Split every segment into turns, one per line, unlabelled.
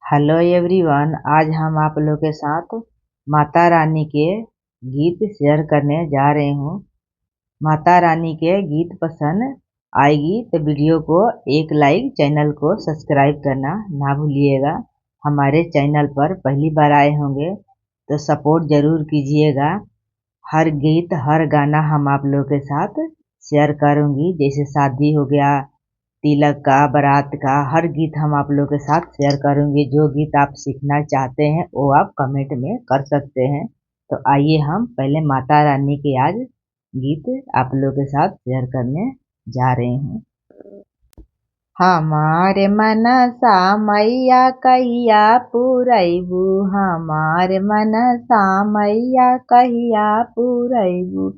Hello everyone, आज हम आप लोग के साथ माता रानी के गीत शेयर करने जा रहे हूँ। माता रानी के गीत पसंद आएगी तो वीडियो को एक लाइक, चैनल को सब्सक्राइब करना ना भूलिएगा। हमारे चैनल पर पहली बार आए होंगे तो सपोर्ट ज़रूर कीजिएगा। हर गीत, हर गाना हम आप लोग के साथ शेयर करूँगी, जैसे शादी हो गया, तिलक का, बारात का, हर गीत हम आप लोग के साथ शेयर करूंगी। जो गीत आप सीखना चाहते हैं वो आप कमेंट में कर सकते हैं। तो आइए हम पहले माता रानी के आज गीत आप लोग के साथ शेयर करने जा रहे हैं। हमारे मनसा मैया कहिया पुरैबू, हमारे मनसा मैया कहिया पुरैबू।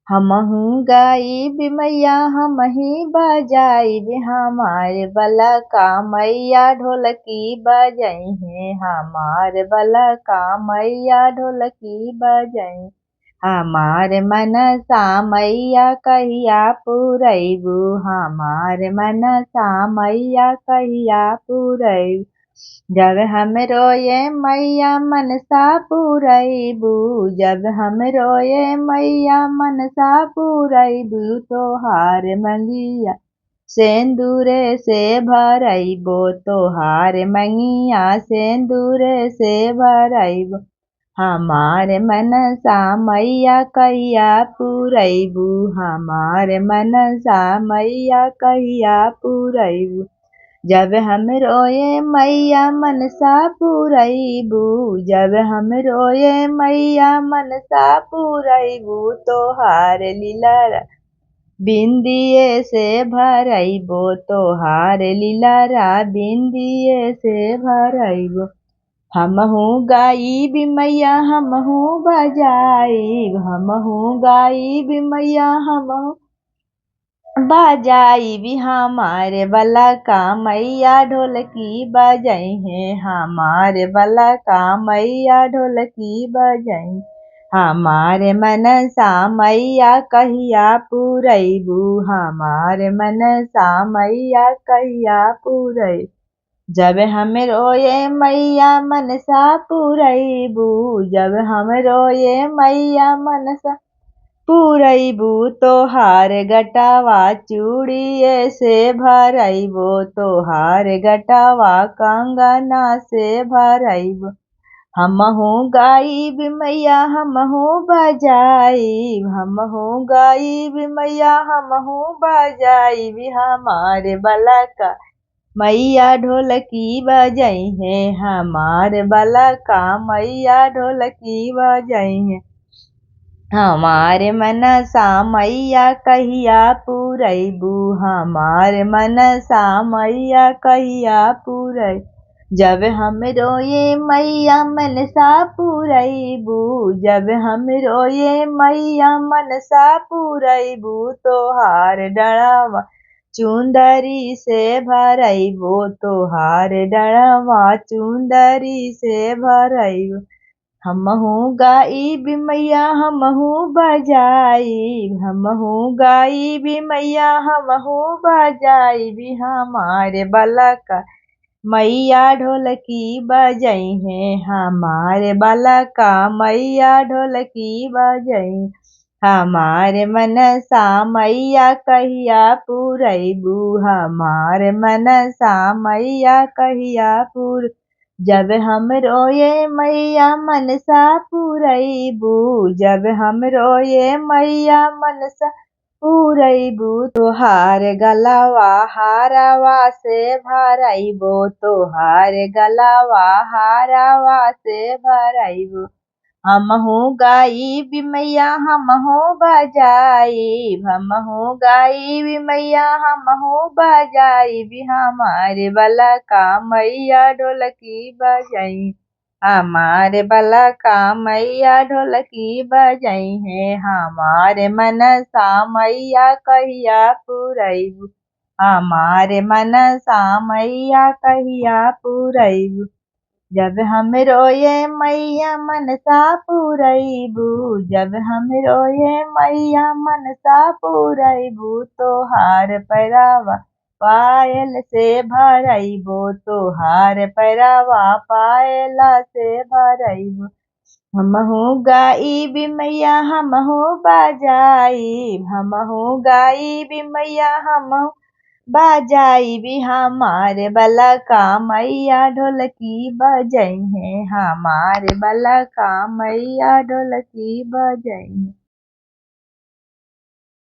हमहू गाइब मैया हमही बजाइब, हमारे बला का मैया ढोलकी बजई है, हमारे बला का मैया ढोलकी बजई। हमारे मनसा मैया कहिया पुरैबू, हमारे मनसा मैया कहिया पुरैबू। जब हम रोए मैया मनसा पुरैबू, जब हम रोए मैया मनसा पुरैबू, तोहार मंगिया सेंदूरे से भरैबो, तोहार मंगिया सेंदूरे से भरैबो। हमारे मनसा मैया कहिया पुरैबू, हमारे मनसा मैया कहिया पुरैबू। जब हम रोए मैया मनसा पुरैबू, जब हम रोए मैया मनसा पुरैबू, तोहार लीला बिंदिये से भरैबो, तोहार लीला बिंदिये से भरैबो। हमहू गाइब मैया हमहू बजाइब, हमहू गाइब मैया हमहू बजाइबी। हमारे बला का मैया ढोलकी बजई है, हमारे बला का मैया ढोलकी बजई। हमारे मनसा मैया कहिया पुरैबू, हमारे मनसा मैया कहिया पुरैबू। जब हम रोए मैया मनसा पुरैबू, जब हम रोए मैया मनसा पुरैबू, तोहार गटावा चूड़िए से भरैबो, तोहार गटावा कंगना से भरैबो। हमहू गाइब मैया हमहू बजाइब, हमहू गाइब मैया हमहू बजाइब। हमारे बला का मैया ढोलकी बजई है, हमारे बला का मैया ढोलकी बजई है। हमारे मनसा मैया कहिया पुरैबू, हमारे मनसा मैया कहिया पुरैबू। जब हम रोए मैया मनसा पुरैबू, जब हम रोए मैया मनसा पुरैबू, तोहार डड़वा चुंदरी से भरैबो, तोहार डड़वा चुंदरी से भरैबो। हमहू गाइब मैया हमहू बजाइब, हमहू गाइब मैया हमहू बजाइब। हमारे बला का मैया ढोलकी बजई है, हमारे बला का मैया ढोलकी बजई। हमारे मनसा मैया कहिया पुरैबू, हमारे मनसा मैया कहिया पुर। जब हम रोए मैया मनसा पुरैबू, जब हम रोए मैया मनसा पुरैबू, तोहार गलावा हारावा से भरैबो, तोहार गलावा हारावा से भरैबो। हमहू गाइब मैया हमहू बजाइब, हमहू गाइब मैया हमहू बजाइब। हमारे बला का मैया ढोलकी बजई, हमारे बला का मैया ढोलकी बजई है। हमारे मनसा मैया कहिया पुरैबू, हमारे मनसा मैया कहिया पुरैबू। जब हम रोए मैया मनसा पुरैबू, जब हम रोए मैया मनसा पुरैबू, तोहार पैरावा पायल से भरइबो तोहार पैरावा पायला से भरइबो। हमहू गाई मैया हमहू बजाई, हमहू गाई मैया हमहू बजाई भी हमारे बला का मैया ढोलकी बजई है, हमारे बला का मैया ढोलकी बजई है।